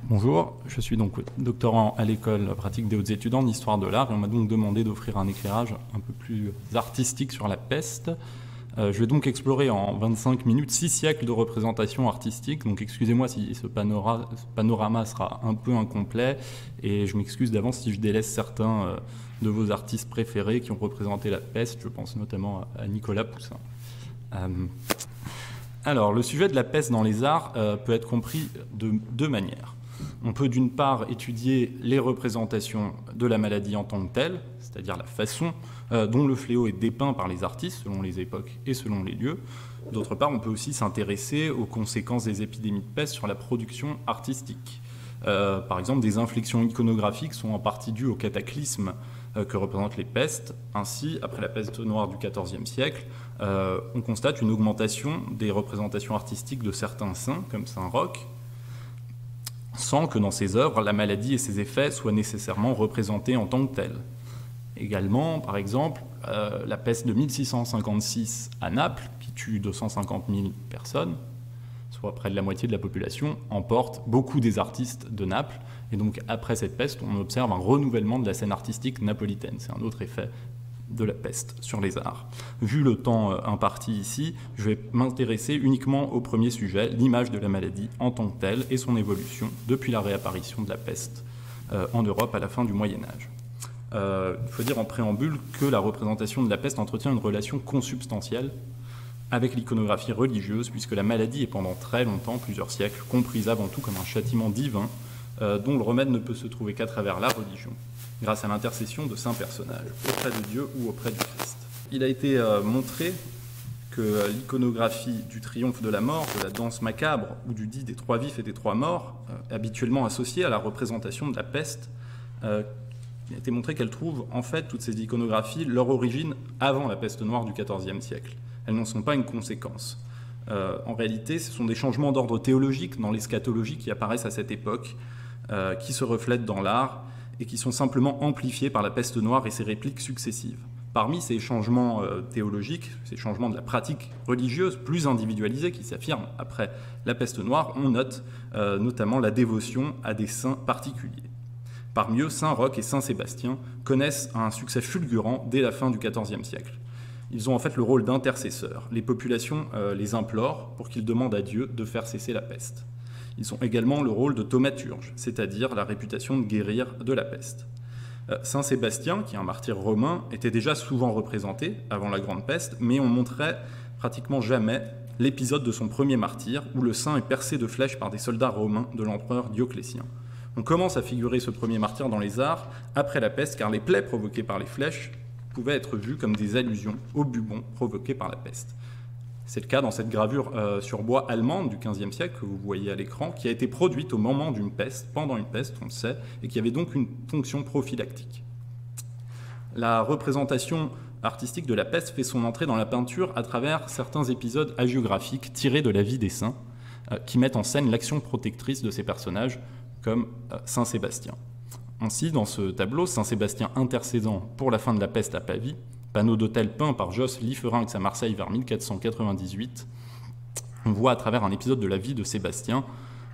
Bonjour, je suis donc doctorant à l'école pratique des hautes études en histoire de l'art et on m'a donc demandé d'offrir un éclairage un peu plus artistique sur la peste. Je vais donc explorer en 25 minutes 6 siècles de représentation artistique, donc excusez-moi si ce panorama sera un peu incomplet et je m'excuse d'avance si je délaisse certains de vos artistes préférés qui ont représenté la peste, je pense notamment à Nicolas Poussin. Alors, le sujet de la peste dans les arts peut être compris de deux manières. On peut d'une part étudier les représentations de la maladie en tant que telle, c'est-à-dire la façon dont le fléau est dépeint par les artistes selon les époques et selon les lieux. D'autre part, on peut aussi s'intéresser aux conséquences des épidémies de peste sur la production artistique. Par exemple, des inflexions iconographiques sont en partie dues au cataclysme que représentent les pestes. Ainsi, après la peste noire du XIVe siècle, on constate une augmentation des représentations artistiques de certains saints, comme Saint Roch, sans que dans ses œuvres, la maladie et ses effets soient nécessairement représentés en tant que tels. Également, par exemple, la peste de 1656 à Naples, qui tue 250 000 personnes, soit près de la moitié de la population, emporte beaucoup des artistes de Naples. Et donc, après cette peste, on observe un renouvellement de la scène artistique napolitaine. C'est un autre effet de la peste sur les arts. Vu le temps imparti ici, je vais m'intéresser uniquement au premier sujet, l'image de la maladie en tant que telle et son évolution depuis la réapparition de la peste en Europe à la fin du Moyen-Âge. Il faut dire en préambule que la représentation de la peste entretient une relation consubstantielle avec l'iconographie religieuse, puisque la maladie est pendant très longtemps, plusieurs siècles, comprise avant tout comme un châtiment divin dont le remède ne peut se trouver qu'à travers la religion, grâce à l'intercession de saints personnages, auprès de Dieu ou auprès du Christ. Il a été montré que l'iconographie du triomphe de la mort, de la danse macabre ou du dit des trois vifs et des trois morts, habituellement associée à la représentation de la peste, il a été montré qu'elle trouve en fait toutes ces iconographies leur origine avant la peste noire du XIVe siècle. Elles n'en sont pas une conséquence. En réalité, ce sont des changements d'ordre théologique dans l'eschatologie qui apparaissent à cette époque, qui se reflètent dans l'art et qui sont simplement amplifiés par la peste noire et ses répliques successives. Parmi ces changements théologiques, ces changements de la pratique religieuse plus individualisée qui s'affirment après la peste noire, on note notamment la dévotion à des saints particuliers. Parmi eux, Saint Roch et Saint Sébastien connaissent un succès fulgurant dès la fin du XIVe siècle. Ils ont en fait le rôle d'intercesseurs. Les populations les implorent pour qu'ils demandent à Dieu de faire cesser la peste. Ils ont également le rôle de thaumaturge, c'est-à-dire la réputation de guérir de la peste. Saint Sébastien, qui est un martyr romain, était déjà souvent représenté avant la Grande Peste, mais on montrait pratiquement jamais l'épisode de son premier martyre, où le saint est percé de flèches par des soldats romains de l'empereur Dioclétien. On commence à figurer ce premier martyr dans les arts après la peste, car les plaies provoquées par les flèches pouvaient être vues comme des allusions aux bubons provoqués par la peste. C'est le cas dans cette gravure sur bois allemande du XVe siècle que vous voyez à l'écran, qui a été produite au moment d'une peste, pendant une peste, on le sait, et qui avait donc une fonction prophylactique. La représentation artistique de la peste fait son entrée dans la peinture à travers certains épisodes hagiographiques tirés de la vie des saints, qui mettent en scène l'action protectrice de ces personnages, comme Saint Sébastien. Ainsi, dans ce tableau, Saint Sébastien intercédant pour la fin de la peste à Pavie, panneau d'autel peint par Jos Lieferinx à Marseille vers 1498, on voit à travers un épisode de la vie de Sébastien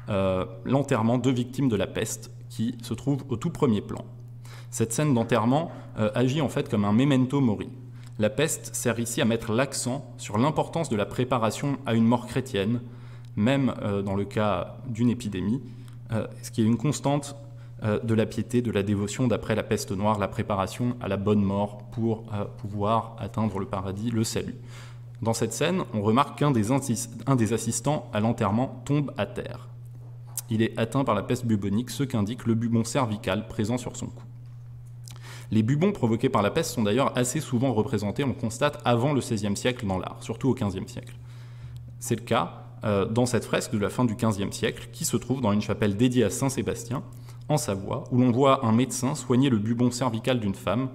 l'enterrement de victimes de la peste qui se trouve au tout premier plan. Cette scène d'enterrement agit en fait comme un memento mori. La peste sert ici à mettre l'accent sur l'importance de la préparation à une mort chrétienne, même dans le cas d'une épidémie, ce qui est une constante de la piété, de la dévotion d'après la peste noire, la préparation à la bonne mort pour pouvoir atteindre le paradis, le salut. Dans cette scène, on remarque qu'un des assistants à l'enterrement tombe à terre. Il est atteint par la peste bubonique, ce qu'indique le bubon cervical présent sur son cou. Les bubons provoqués par la peste sont d'ailleurs assez souvent représentés, on le constate, avant le XVIe siècle dans l'art, surtout au XVe siècle. C'est le cas dans cette fresque de la fin du XVe siècle, qui se trouve dans une chapelle dédiée à Saint Sébastien, en Savoie, où l'on voit un médecin soigner le bubon cervical d'une femme,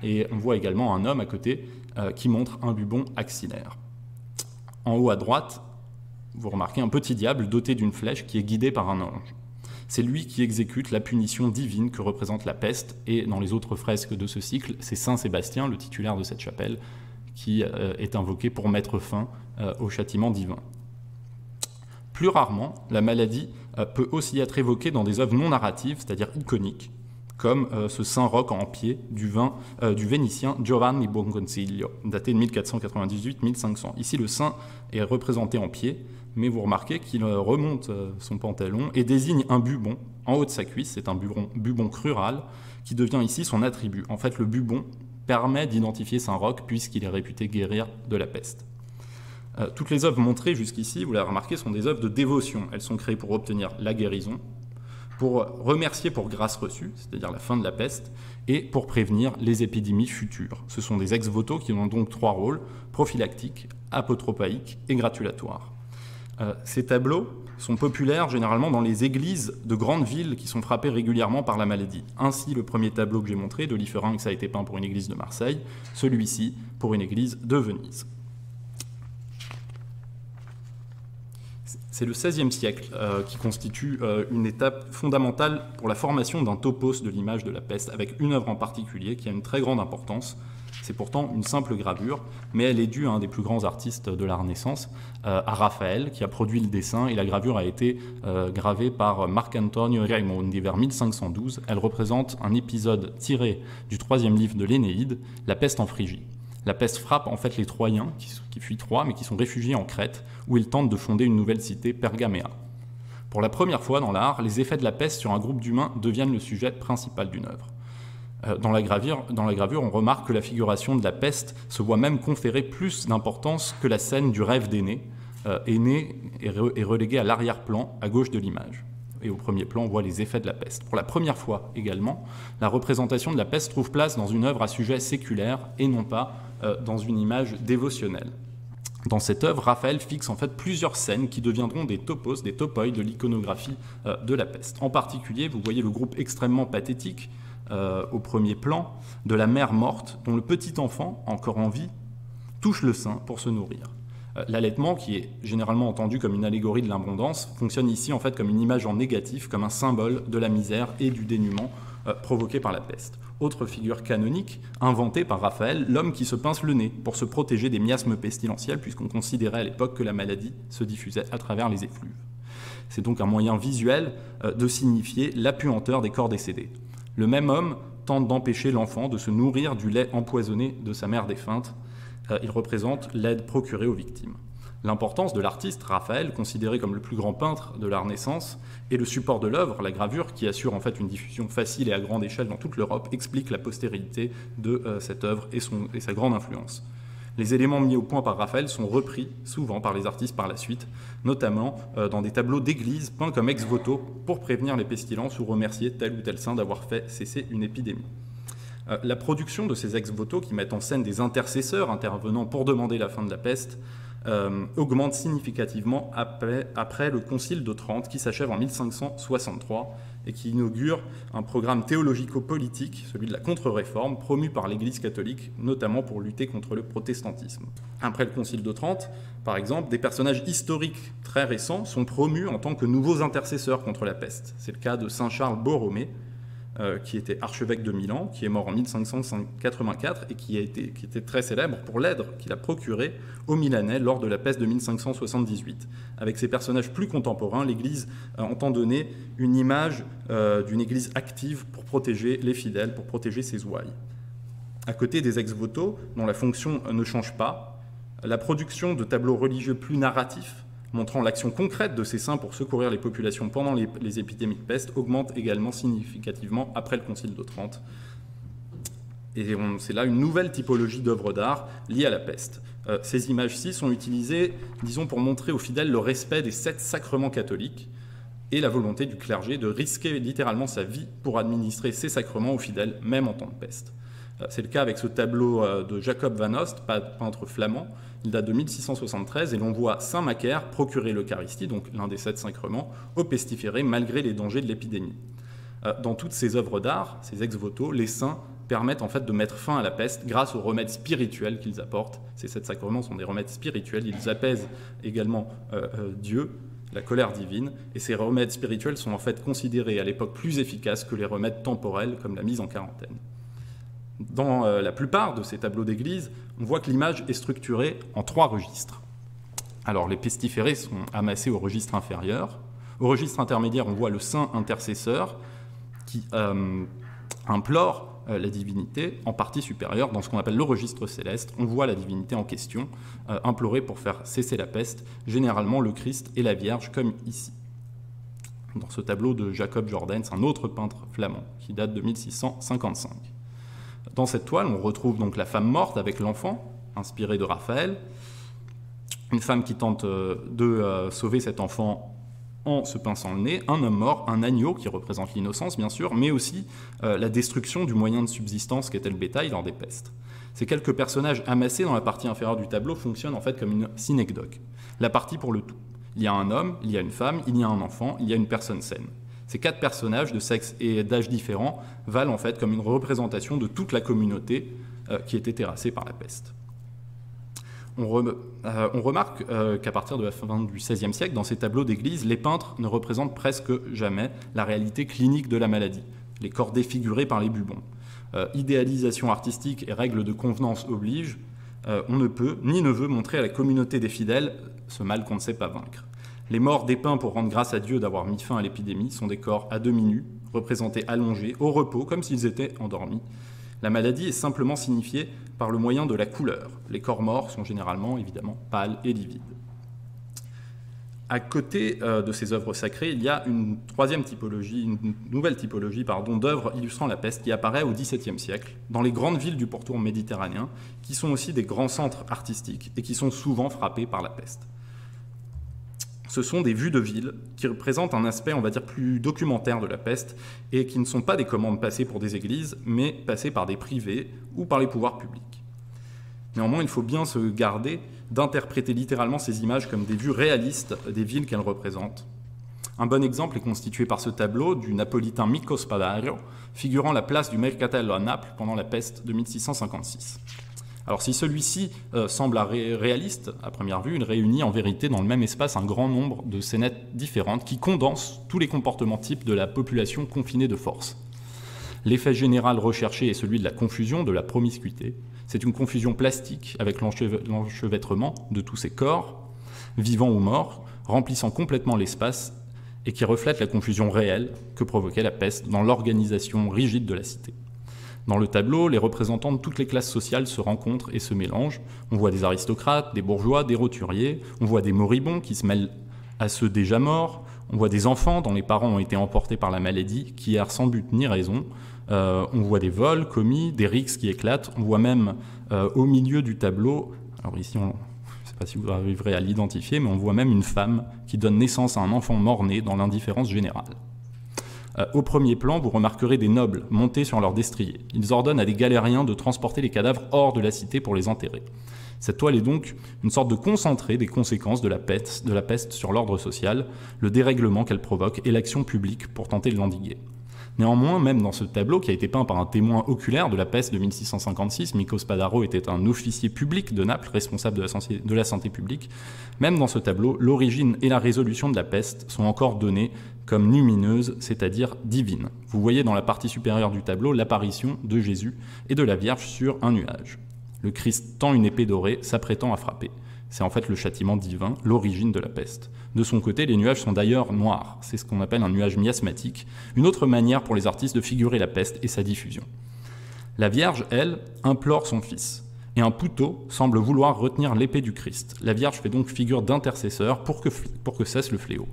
et on voit également un homme à côté qui montre un bubon axillaire. En haut à droite, vous remarquez un petit diable doté d'une flèche qui est guidé par un ange. C'est lui qui exécute la punition divine que représente la peste, et dans les autres fresques de ce cycle, c'est Saint Sébastien, le titulaire de cette chapelle, qui est invoqué pour mettre fin au châtiment divin. Plus rarement, la maladie peut aussi être évoquée dans des œuvres non narratives, c'est-à-dire iconiques, comme ce saint roc en pied du Vénitien Giovanni Buonconsiglio, daté de 1498-1500. Ici, le saint est représenté en pied, mais vous remarquez qu'il remonte son pantalon et désigne un bubon en haut de sa cuisse. C'est un bubon crural qui devient ici son attribut. En fait, le bubon permet d'identifier saint Roch puisqu'il est réputé guérir de la peste. Toutes les œuvres montrées jusqu'ici, vous l'avez remarqué, sont des œuvres de dévotion. Elles sont créées pour obtenir la guérison, pour remercier pour grâce reçue, c'est-à-dire la fin de la peste, et pour prévenir les épidémies futures. Ce sont des ex-voto qui ont donc 3 rôles, prophylactique, apotropaïque et gratulatoire. Ces tableaux sont populaires généralement dans les églises de grandes villes qui sont frappées régulièrement par la maladie. Ainsi, le premier tableau que j'ai montré, de Lieferinck, ça a été peint pour une église de Marseille, celui-ci pour une église de Venise. C'est le XVIe siècle qui constitue une étape fondamentale pour la formation d'un topos de l'image de la peste, avec une œuvre en particulier qui a une très grande importance. C'est pourtant une simple gravure, mais elle est due à un des plus grands artistes de la Renaissance, à Raphaël, qui a produit le dessin, et la gravure a été gravée par Marcantonio Raimondi vers 1512. Elle représente un épisode tiré du 3e livre de l'Énéide, la peste en Phrygie. La peste frappe en fait les Troyens, qui fuient Troie, mais qui sont réfugiés en Crète, où ils tentent de fonder une nouvelle cité, Pergaméa. Pour la première fois dans l'art, les effets de la peste sur un groupe d'humains deviennent le sujet principal d'une œuvre. Dans la gravure, on remarque que la figuration de la peste se voit même conférer plus d'importance que la scène du rêve d'Énée. Énée est relégué à l'arrière-plan, à gauche de l'image. Et au premier plan, on voit les effets de la peste. Pour la première fois également, la représentation de la peste trouve place dans une œuvre à sujet séculaire et non pas dans une image dévotionnelle. Dans cette œuvre, Raphaël fixe en fait plusieurs scènes qui deviendront des topos, des topoi de l'iconographie de la peste. En particulier, vous voyez le groupe extrêmement pathétique au premier plan de la mère morte dont le petit enfant, encore en vie, touche le sein pour se nourrir. L'allaitement, qui est généralement entendu comme une allégorie de l'abondance, fonctionne ici en fait comme une image en négatif, comme un symbole de la misère et du dénuement provoqué par la peste. Autre figure canonique, inventée par Raphaël, l'homme qui se pince le nez pour se protéger des miasmes pestilentiels, puisqu'on considérait à l'époque que la maladie se diffusait à travers les effluves. C'est donc un moyen visuel de signifier la puanteur des corps décédés. Le même homme tente d'empêcher l'enfant de se nourrir du lait empoisonné de sa mère défunte. Il représente l'aide procurée aux victimes. L'importance de l'artiste, Raphaël, considéré comme le plus grand peintre de la Renaissance, et le support de l'œuvre, la gravure, qui assure en fait une diffusion facile et à grande échelle dans toute l'Europe, explique la postérité de cette œuvre et sa grande influence. Les éléments mis au point par Raphaël sont repris souvent par les artistes par la suite, notamment dans des tableaux d'église peints comme ex-voto pour prévenir les pestilences ou remercier tel ou tel saint d'avoir fait cesser une épidémie. La production de ces ex-voto qui mettent en scène des intercesseurs intervenant pour demander la fin de la peste augmente significativement après le Concile de Trente qui s'achève en 1563 et qui inaugure un programme théologico-politique, celui de la contre-réforme, promu par l'Église catholique, notamment pour lutter contre le protestantisme. Après le Concile de Trente, par exemple, des personnages historiques très récents sont promus en tant que nouveaux intercesseurs contre la peste. C'est le cas de saint Charles Borromée, qui était archevêque de Milan, qui est mort en 1584 et qui était très célèbre pour l'aide qu'il a procurée aux Milanais lors de la peste de 1578. Avec ces personnages plus contemporains, l'Église entend donner une image d'une Église active pour protéger les fidèles, pour protéger ses ouailles. À côté des ex-voto, dont la fonction ne change pas, la production de tableaux religieux plus narratifs montrant l'action concrète de ces saints pour secourir les populations pendant les épidémies de peste, augmente également significativement après le Concile de Trente. Et c'est là une nouvelle typologie d'œuvres d'art liée à la peste. Ces images-ci sont utilisées, disons, pour montrer aux fidèles le respect des 7 sacrements catholiques et la volonté du clergé de risquer littéralement sa vie pour administrer ces sacrements aux fidèles, même en temps de peste. C'est le cas avec ce tableau de Jacob van Host, peintre flamand. Il date de 1673 et l'on voit saint Macaire procurer l'Eucharistie, donc l'un des 7 sacrements, aux pestiférés malgré les dangers de l'épidémie. Dans toutes ces œuvres d'art, ces ex-voto, les saints permettent en fait de mettre fin à la peste grâce aux remèdes spirituels qu'ils apportent. Ces 7 sacrements sont des remèdes spirituels, ils apaisent également Dieu, la colère divine, et ces remèdes spirituels sont en fait considérés à l'époque plus efficaces que les remèdes temporels comme la mise en quarantaine. Dans la plupart de ces tableaux d'église, on voit que l'image est structurée en 3 registres. Alors les pestiférés sont amassés au registre inférieur. Au registre intermédiaire, on voit le saint intercesseur qui implore la divinité. En partie supérieure, dans ce qu'on appelle le registre céleste, on voit la divinité en question implorer pour faire cesser la peste, généralement le Christ et la Vierge, comme ici. Dans ce tableau de Jacob Jordaens, un autre peintre flamand, qui date de 1655. Dans cette toile, on retrouve donc la femme morte avec l'enfant, inspirée de Raphaël, une femme qui tente de sauver cet enfant en se pinçant le nez, un homme mort, un agneau qui représente l'innocence bien sûr, mais aussi la destruction du moyen de subsistance qu'était le bétail lors des pestes. Ces quelques personnages amassés dans la partie inférieure du tableau fonctionnent en fait comme une synecdoque, la partie pour le tout. Il y a un homme, il y a une femme, il y a un enfant, il y a une personne saine. Ces 4 personnages de sexe et d'âge différents valent en fait comme une représentation de toute la communauté qui était terrassée par la peste. On remarque qu'à partir de la fin du XVIe siècle, dans ces tableaux d'église, les peintres ne représentent presque jamais la réalité clinique de la maladie, les corps défigurés par les bubons. Idéalisation artistique et règles de convenance obligent, on ne peut ni ne veut montrer à la communauté des fidèles ce mal qu'on ne sait pas vaincre. Les morts dépeints pour rendre grâce à Dieu d'avoir mis fin à l'épidémie sont des corps à demi nus, représentés allongés, au repos, comme s'ils étaient endormis. La maladie est simplement signifiée par le moyen de la couleur. Les corps morts sont généralement, évidemment, pâles et livides. À côté de ces œuvres sacrées, il y a une nouvelle typologie d'œuvres illustrant la peste qui apparaît au XVIIe siècle dans les grandes villes du pourtour méditerranéen, qui sont aussi des grands centres artistiques et qui sont souvent frappés par la peste. Ce sont des vues de ville qui représentent un aspect, on va dire, plus documentaire de la peste et qui ne sont pas des commandes passées pour des églises, mais passées par des privés ou par les pouvoirs publics. Néanmoins, il faut bien se garder d'interpréter littéralement ces images comme des vues réalistes des villes qu'elles représentent. Un bon exemple est constitué par ce tableau du napolitain Mico Spadaro, figurant la place du Mercatello à Naples pendant la peste de 1656. Alors si celui-ci semble réaliste à première vue, il réunit en vérité dans le même espace un grand nombre de scénettes différentes qui condensent tous les comportements types de la population confinée de force. L'effet général recherché est celui de la confusion, de la promiscuité. C'est une confusion plastique avec l'enchevêtrement de tous ces corps, vivants ou morts, remplissant complètement l'espace et qui reflète la confusion réelle que provoquait la peste dans l'organisation rigide de la cité. Dans le tableau, les représentants de toutes les classes sociales se rencontrent et se mélangent. On voit des aristocrates, des bourgeois, des roturiers, on voit des moribonds qui se mêlent à ceux déjà morts, on voit des enfants dont les parents ont été emportés par la maladie, qui errent sans but ni raison, on voit des vols commis, des rixes qui éclatent, on voit même au milieu du tableau, alors ici je ne sais pas si vous arriverez à l'identifier, mais on voit même une femme qui donne naissance à un enfant mort-né dans l'indifférence générale. Au premier plan, vous remarquerez des nobles montés sur leur destrier. Ils ordonnent à des galériens de transporter les cadavres hors de la cité pour les enterrer. Cette toile est donc une sorte de concentré des conséquences de la peste sur l'ordre social, le dérèglement qu'elle provoque et l'action publique pour tenter de l'endiguer. Néanmoins, même dans ce tableau, qui a été peint par un témoin oculaire de la peste de 1656, Mico Spadaro était un officier public de Naples, responsable de la santé publique, même dans ce tableau, l'origine et la résolution de la peste sont encore données comme lumineuses, c'est-à-dire divines. Vous voyez dans la partie supérieure du tableau l'apparition de Jésus et de la Vierge sur un nuage. Le Christ tend une épée dorée, s'apprêtant à frapper. C'est en fait le châtiment divin, l'origine de la peste. De son côté, les nuages sont d'ailleurs noirs. C'est ce qu'on appelle un nuage miasmatique, une autre manière pour les artistes de figurer la peste et sa diffusion. La Vierge, elle, implore son Fils. Et un pouteau semble vouloir retenir l'épée du Christ. La Vierge fait donc figure d'intercesseur pour que cesse le fléau.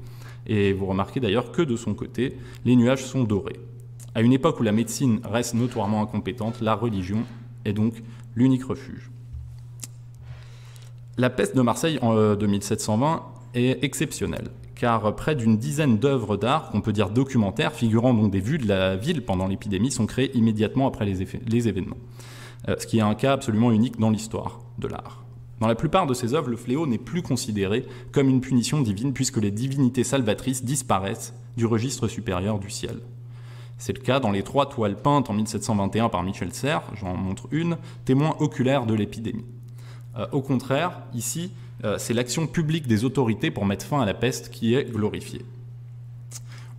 Et vous remarquez d'ailleurs que de son côté, les nuages sont dorés. À une époque où la médecine reste notoirement incompétente, la religion est donc l'unique refuge. La peste de Marseille de 1720 est exceptionnelle, car près d'une dizaine d'œuvres d'art, qu'on peut dire documentaires, figurant donc des vues de la ville pendant l'épidémie, sont créées immédiatement après les événements. Ce qui est un cas absolument unique dans l'histoire de l'art. Dans la plupart de ces œuvres, le fléau n'est plus considéré comme une punition divine, puisque les divinités salvatrices disparaissent du registre supérieur du ciel. C'est le cas dans les 3 toiles peintes en 1721 par Michel Serres, j'en montre une, témoin oculaire de l'épidémie. Au contraire, ici, c'est l'action publique des autorités pour mettre fin à la peste qui est glorifiée.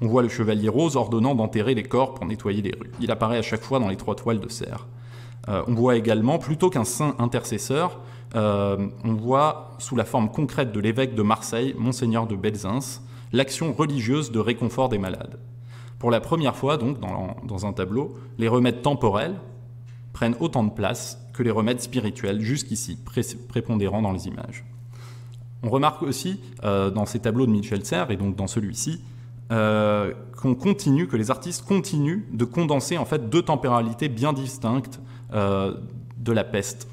On voit le chevalier rose ordonnant d'enterrer les corps pour nettoyer les rues. Il apparaît à chaque fois dans les 3 toiles de Serres. On voit également, plutôt qu'un saint intercesseur, on voit sous la forme concrète de l'évêque de Marseille, Monseigneur de Belzins, l'action religieuse de réconfort des malades. Pour la première fois, donc, dans un tableau, les remèdes temporels prennent autant de place que les remèdes spirituels, jusqu'ici prépondérants dans les images. On remarque aussi, dans ces tableaux de Michel Serres, et donc dans celui-ci, que les artistes continuent de condenser en fait deux temporalités bien distinctes de la peste.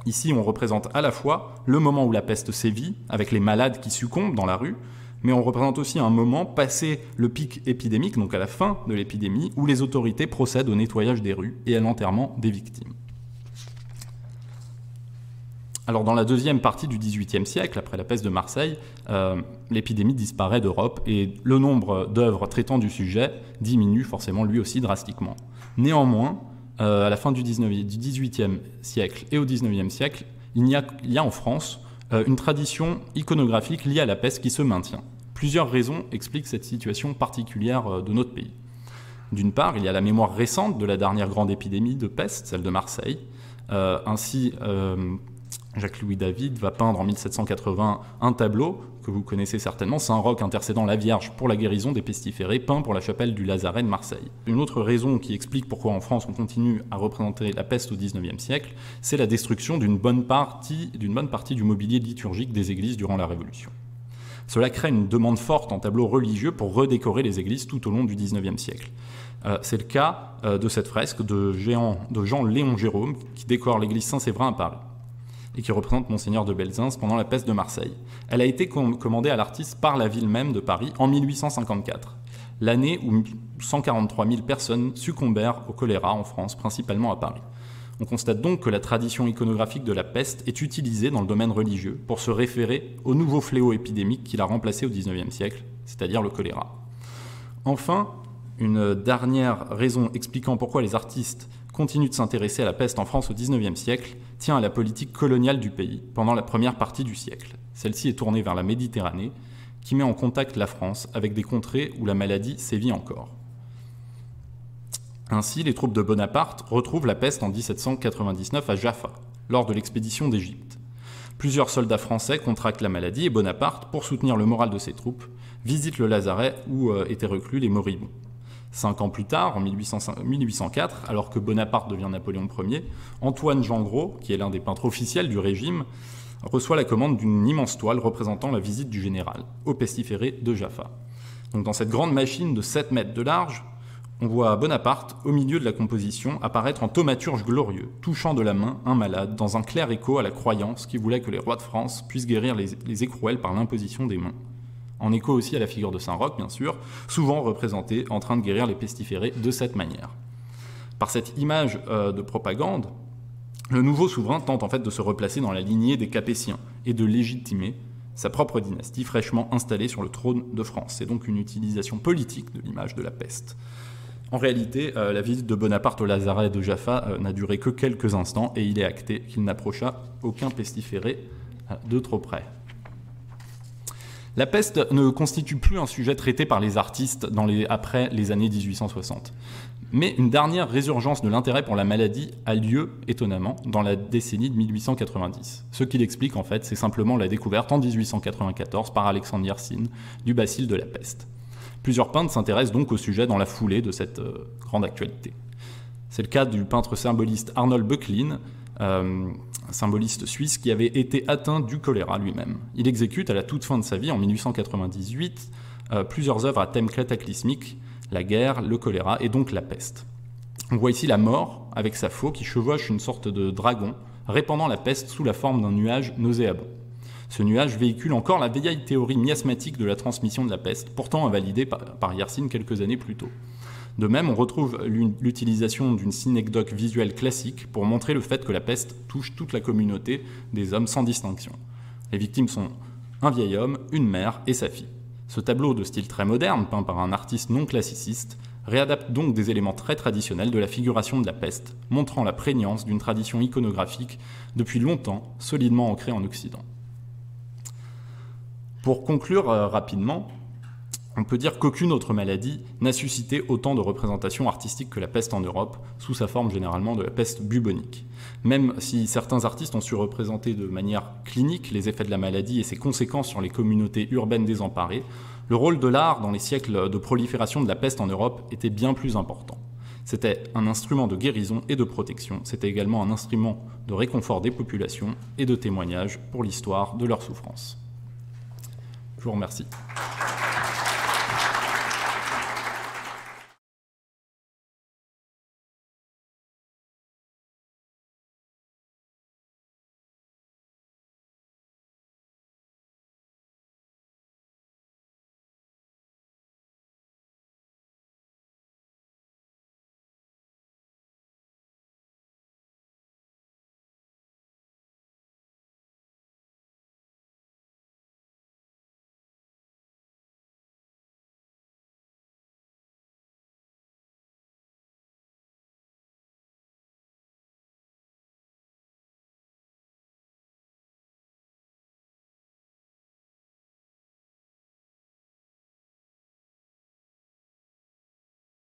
Ici, on représente à la fois le moment où la peste sévit, avec les malades qui succombent dans la rue, mais on représente aussi un moment passé le pic épidémique, donc à la fin de l'épidémie, où les autorités procèdent au nettoyage des rues et à l'enterrement des victimes. Alors dans la deuxième partie du XVIIIe siècle, après la peste de Marseille, l'épidémie disparaît d'Europe et le nombre d'œuvres traitant du sujet diminue forcément lui aussi drastiquement. Néanmoins, à la fin du XVIIIe siècle et au XIXe siècle, il y a en France une tradition iconographique liée à la peste qui se maintient. Plusieurs raisons expliquent cette situation particulière de notre pays. D'une part, il y a la mémoire récente de la dernière grande épidémie de peste, celle de Marseille. Ainsi, Jacques-Louis David va peindre en 1780 un tableau que vous connaissez certainement, Saint-Roch intercédant la Vierge pour la guérison des pestiférés, peint pour la chapelle du Lazaret de Marseille. Une autre raison qui explique pourquoi en France on continue à représenter la peste au XIXe siècle, c'est la destruction d'une bonne partie du mobilier liturgique des églises durant la Révolution. Cela crée une demande forte en tableaux religieux pour redécorer les églises tout au long du XIXe siècle. C'est le cas de cette fresque de Jean-Léon Gérôme qui décore l'église Saint-Séverin à Paris et qui représente Monseigneur de Belzins pendant la peste de Marseille. Elle a été commandée à l'artiste par la ville même de Paris en 1854, l'année où 143 000 personnes succombèrent au choléra en France, principalement à Paris. On constate donc que la tradition iconographique de la peste est utilisée dans le domaine religieux pour se référer au nouveau fléau épidémique qui l'a remplacé au XIXe siècle, c'est-à-dire le choléra. Enfin, une dernière raison expliquant pourquoi les artistes continuent de s'intéresser à la peste en France au XIXe siècle tient à la politique coloniale du pays pendant la première partie du siècle. Celle-ci est tournée vers la Méditerranée, qui met en contact la France avec des contrées où la maladie sévit encore. Ainsi, les troupes de Bonaparte retrouvent la peste en 1799 à Jaffa, lors de l'expédition d'Égypte. Plusieurs soldats français contractent la maladie et Bonaparte, pour soutenir le moral de ses troupes, visite le lazaret où étaient reclus les moribonds. 5 ans plus tard, en 1804, alors que Bonaparte devient Napoléon Ier, Antoine Jean Gros, qui est l'un des peintres officiels du régime, reçoit la commande d'une immense toile représentant la visite du général au pestiféré de Jaffa. Donc dans cette grande machine de 7 mètres de large, on voit Bonaparte, au milieu de la composition, apparaître en thaumaturge glorieux, touchant de la main un malade, dans un clair écho à la croyance qui voulait que les rois de France puissent guérir les écrouelles par l'imposition des mains. En écho aussi à la figure de Saint-Roch, bien sûr, souvent représentée en train de guérir les pestiférés de cette manière. Par cette image de propagande, le nouveau souverain tente en fait de se replacer dans la lignée des Capétiens et de légitimer sa propre dynastie fraîchement installée sur le trône de France. C'est donc une utilisation politique de l'image de la peste. En réalité, la visite de Bonaparte au lazaret de Jaffa n'a duré que quelques instants et il est acté qu'il n'approcha aucun pestiféré de trop près. La peste ne constitue plus un sujet traité par les artistes après les années 1860. Mais une dernière résurgence de l'intérêt pour la maladie a lieu, étonnamment, dans la décennie de 1890. Ce qui l'explique, en fait, c'est simplement la découverte en 1894 par Alexandre Yersin du bacille de la peste. Plusieurs peintres s'intéressent donc au sujet dans la foulée de cette grande actualité. C'est le cas du peintre symboliste Arnold Böcklin, symboliste suisse qui avait été atteint du choléra lui-même. Il exécute à la toute fin de sa vie, en 1898, plusieurs œuvres à thème cataclysmique, la guerre, le choléra et donc la peste. On voit ici la mort avec sa faux qui chevauche une sorte de dragon, répandant la peste sous la forme d'un nuage nauséabond. Ce nuage véhicule encore la vieille théorie miasmatique de la transmission de la peste, pourtant invalidée par Yersin quelques années plus tôt. De même, on retrouve l'utilisation d'une synecdoque visuelle classique pour montrer le fait que la peste touche toute la communauté des hommes sans distinction. Les victimes sont un vieil homme, une mère et sa fille. Ce tableau de style très moderne, peint par un artiste non classiciste, réadapte donc des éléments très traditionnels de la figuration de la peste, montrant la prégnance d'une tradition iconographique depuis longtemps solidement ancrée en Occident. Pour conclure rapidement, On peut dire qu'aucune autre maladie n'a suscité autant de représentations artistiques que la peste en Europe, sous sa forme généralement de la peste bubonique. Même si certains artistes ont su représenter de manière clinique les effets de la maladie et ses conséquences sur les communautés urbaines désemparées, le rôle de l'art dans les siècles de prolifération de la peste en Europe était bien plus important. C'était un instrument de guérison et de protection, c'était également un instrument de réconfort des populations et de témoignage pour l'histoire de leurs souffrances. Je vous remercie.